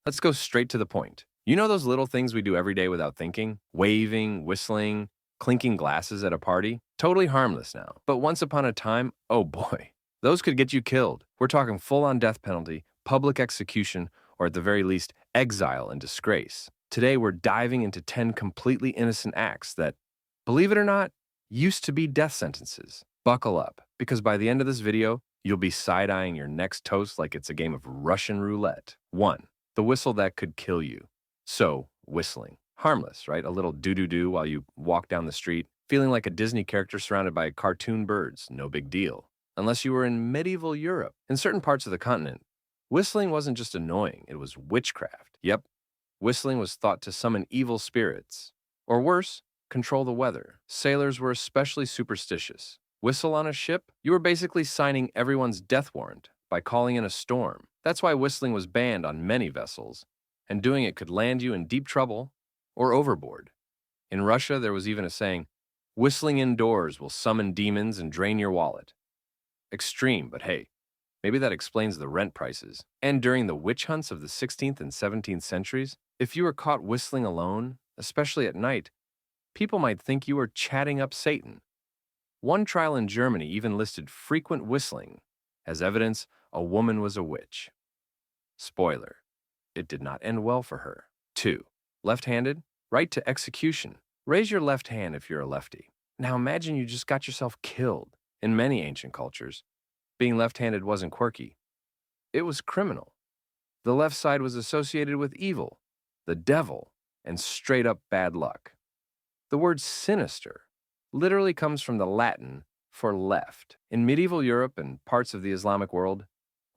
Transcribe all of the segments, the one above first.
Let's go straight to the point. You know those little things we do every day without thinking? Waving, whistling, clinking glasses at a party? Totally harmless now. But once upon a time, oh boy, those could get you killed. We're talking full-on death penalty, public execution, or at the very least, exile and disgrace. Today, we're diving into 10 completely innocent acts that, believe it or not, used to be death sentences. Buckle up, because by the end of this video, you'll be side-eyeing your next toast like it's a game of Russian roulette. 1. The whistle that could kill you. So, whistling. Harmless, right? A little doo-doo-doo while you walk down the street, feeling like a Disney character surrounded by cartoon birds. No big deal. Unless you were in medieval Europe. In certain parts of the continent, whistling wasn't just annoying, it was witchcraft. Yep, whistling was thought to summon evil spirits. Or worse, control the weather. Sailors were especially superstitious. Whistle on a ship? You were basically signing everyone's death warrant by calling in a storm. That's why whistling was banned on many vessels, and doing it could land you in deep trouble or overboard. In Russia, there was even a saying, whistling indoors will summon demons and drain your wallet. Extreme, but hey, maybe that explains the rent prices. And during the witch hunts of the 16th and 17th centuries, if you were caught whistling alone, especially at night, people might think you were chatting up Satan. One trial in Germany even listed frequent whistling as evidence a woman was a witch. Spoiler, it did not end well for her. 2. Left-handed, right to execution. Raise your left hand if you're a lefty. Now imagine you just got yourself killed. In many ancient cultures, being left-handed wasn't quirky. It was criminal. The left side was associated with evil, the devil, and straight-up bad luck. The word sinister literally comes from the Latin for left. In medieval Europe and parts of the Islamic world,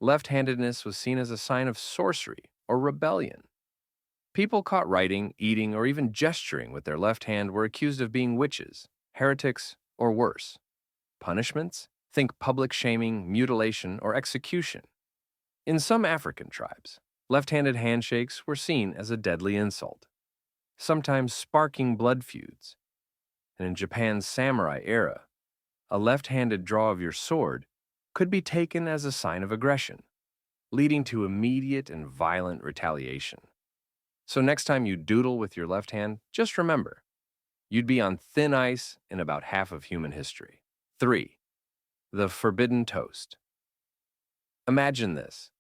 left-handedness was seen as a sign of sorcery or rebellion. People caught writing, eating, or even gesturing with their left hand were accused of being witches, heretics, or worse. Punishments? Think public shaming, mutilation, or execution. In some African tribes, left-handed handshakes were seen as a deadly insult, sometimes sparking blood feuds. And in Japan's samurai era, a left-handed draw of your sword could be taken as a sign of aggression, leading to immediate and violent retaliation. So next time you doodle with your left hand, just remember, you'd be on thin ice in about half of human history. 3. The forbidden toast. Imagine this.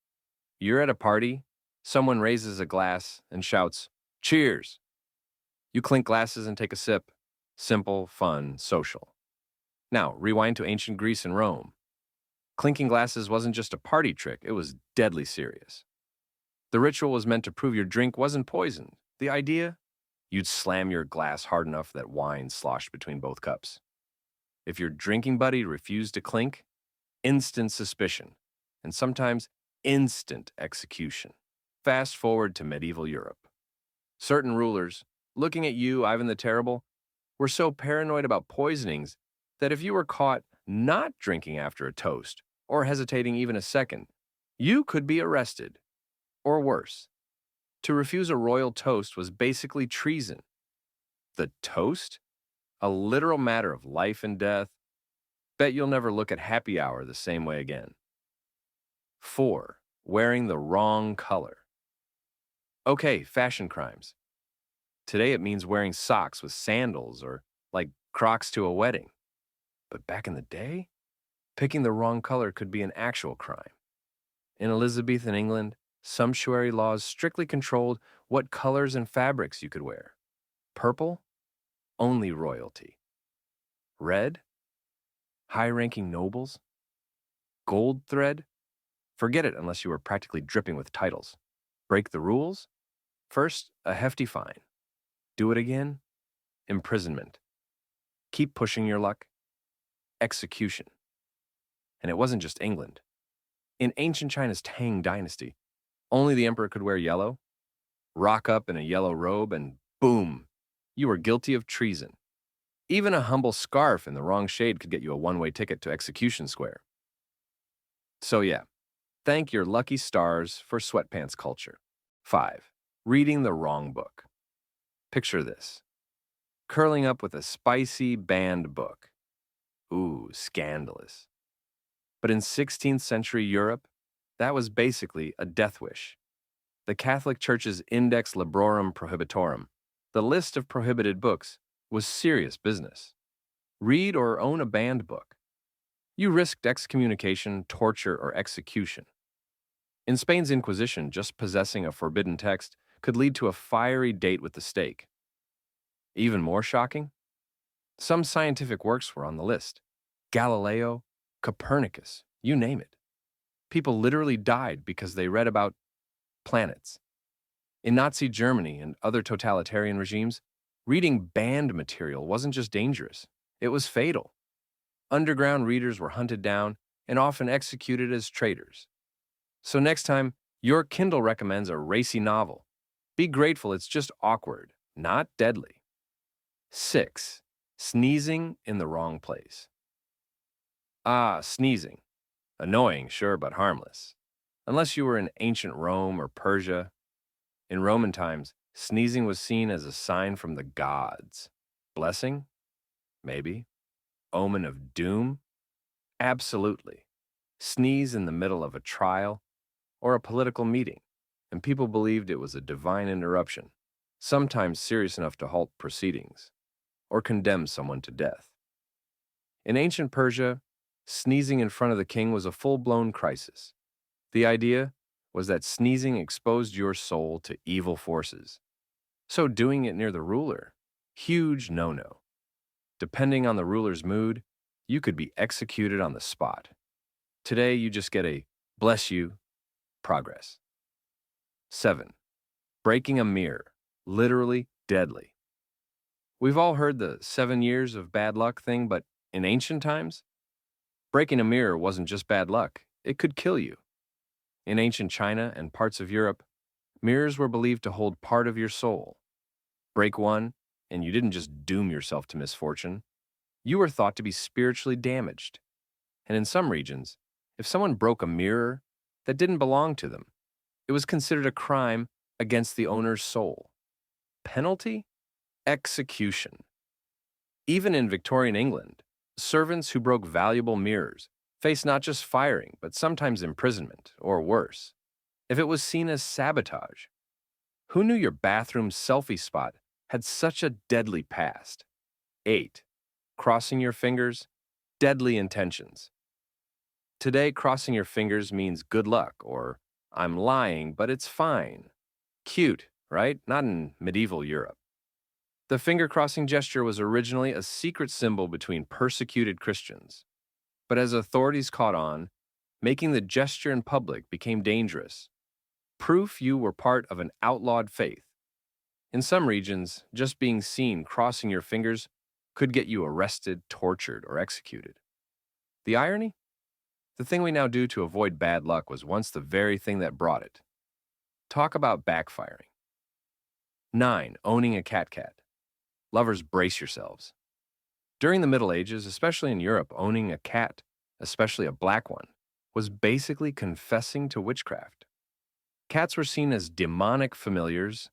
You're at a party, someone raises a glass and shouts, "Cheers!" You clink glasses and take a sip. Simple, fun, social. Now, rewind to ancient Greece and Rome. Clinking glasses wasn't just a party trick, it was deadly serious. The ritual was meant to prove your drink wasn't poisoned. The idea? You'd slam your glass hard enough that wine sloshed between both cups. If your drinking buddy refused to clink, instant suspicion, and sometimes instant execution. Fast forward to medieval Europe. Certain rulers, looking at you, Ivan the Terrible, were so paranoid about poisonings that if you were caught not drinking after a toast, or hesitating even a second, you could be arrested. Or worse, to refuse a royal toast was basically treason. The toast? A literal matter of life and death. Bet you'll never look at happy hour the same way again. 4. Wearing the wrong color. Okay, fashion crimes. Today it means wearing socks with sandals or like Crocs to a wedding. But back in the day, picking the wrong color could be an actual crime. In Elizabethan England, sumptuary laws strictly controlled what colors and fabrics you could wear. Purple? Only royalty. Red? High-ranking nobles? Gold thread? Forget it unless you were practically dripping with titles. Break the rules? First, a hefty fine. Do it again? Imprisonment. Keep pushing your luck? Execution. And it wasn't just England. In ancient China's Tang dynasty, only the emperor could wear yellow. Rock up in a yellow robe and boom, you were guilty of treason. Even a humble scarf in the wrong shade could get you a one-way ticket to execution square. So yeah, thank your lucky stars for sweatpants culture. 5. Reading the wrong book. Picture this. Curling up with a spicy banned book. Ooh, scandalous. But in 16th century Europe, that was basically a death wish. the Catholic Church's Index Librorum Prohibitorum, the list of prohibited books, was serious business. Read or own a banned book. You risked excommunication, torture, or execution. In Spain's Inquisition, just possessing a forbidden text could lead to a fiery date with the stake. Even more shocking? Some scientific works were on the list. Galileo, Copernicus, you name it. People literally died because they read about planets. In Nazi Germany and other totalitarian regimes, reading banned material wasn't just dangerous, it was fatal. Underground readers were hunted down and often executed as traitors. So next time your Kindle recommends a racy novel, be grateful it's just awkward, not deadly. 6. Sneezing in the wrong place. Sneezing. Annoying, sure, but harmless. Unless you were in ancient Rome or Persia. In Roman times, sneezing was seen as a sign from the gods. Blessing? Maybe. Omen of doom? Absolutely. Sneeze in the middle of a trial or a political meeting, and people believed it was a divine interruption, sometimes serious enough to halt proceedings or condemn someone to death. In ancient Persia, sneezing in front of the king was a full-blown crisis. The idea was that sneezing exposed your soul to evil forces. So doing it near the ruler, huge no-no. Depending on the ruler's mood, you could be executed on the spot. Today, you just get a bless you, progress. 7. Breaking a mirror, literally deadly. We've all heard the 7 years of bad luck thing, but in ancient times, breaking a mirror wasn't just bad luck, it could kill you. In ancient China and parts of Europe, mirrors were believed to hold part of your soul. Break one, and you didn't just doom yourself to misfortune. You were thought to be spiritually damaged. And in some regions, if someone broke a mirror that didn't belong to them, it was considered a crime against the owner's soul. Penalty? Execution. Even in Victorian England, servants who broke valuable mirrors faced not just firing, but sometimes imprisonment, or worse, if it was seen as sabotage. Who knew your bathroom selfie spot had such a deadly past? 8. Crossing your fingers, deadly intentions. Today, crossing your fingers means good luck, or I'm lying, but it's fine. Cute, right? Not in medieval Europe. The finger-crossing gesture was originally a secret symbol between persecuted Christians. But as authorities caught on, making the gesture in public became dangerous. Proof you were part of an outlawed faith. In some regions, just being seen crossing your fingers could get you arrested, tortured, or executed. The irony? The thing we now do to avoid bad luck was once the very thing that brought it. Talk about backfiring. 9. Owning a cat. Lovers, brace yourselves. During the Middle Ages, especially in Europe, owning a cat, especially a black one, was basically confessing to witchcraft. Cats were seen as demonic familiars,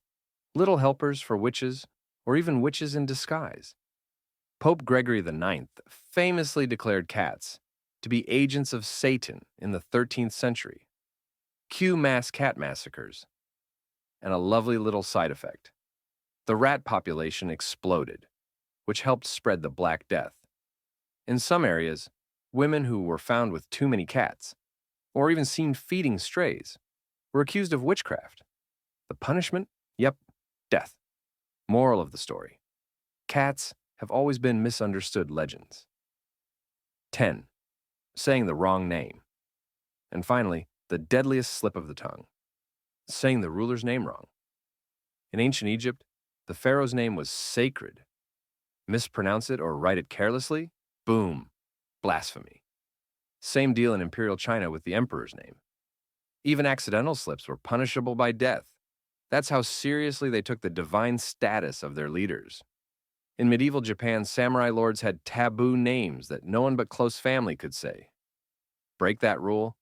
little helpers for witches, or even witches in disguise. Pope Gregory IX famously declared cats to be agents of Satan in the 13th century. Cue mass cat massacres. And a lovely little side effect. The rat population exploded, which helped spread the Black Death. In some areas, women who were found with too many cats, or even seen feeding strays, were accused of witchcraft. The punishment? Yep, death. Moral of the story: cats have always been misunderstood legends. 10. Saying the wrong name. And finally, the deadliest slip of the tongue: saying the ruler's name wrong. In ancient Egypt, the pharaoh's name was sacred. Mispronounce it or write it carelessly? Boom. Blasphemy. Same deal in imperial China with the emperor's name. Even accidental slips were punishable by death. That's how seriously they took the divine status of their leaders. In medieval Japan, samurai lords had taboo names that no one but close family could say. Break that rule?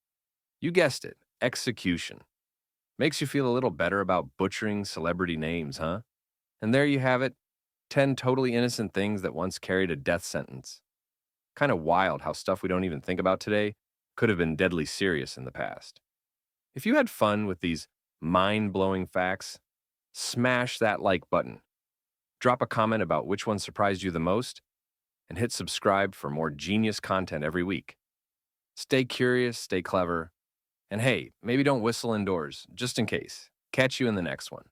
You guessed it, execution. Makes you feel a little better about butchering celebrity names, huh? And there you have it, 10 totally innocent things that once carried a death sentence. Kind of wild how stuff we don't even think about today could have been deadly serious in the past. If you had fun with these mind-blowing facts, smash that like button. Drop a comment about which one surprised you the most, and hit subscribe for more genius content every week. Stay curious, stay clever, and hey, maybe don't whistle indoors, just in case. Catch you in the next one.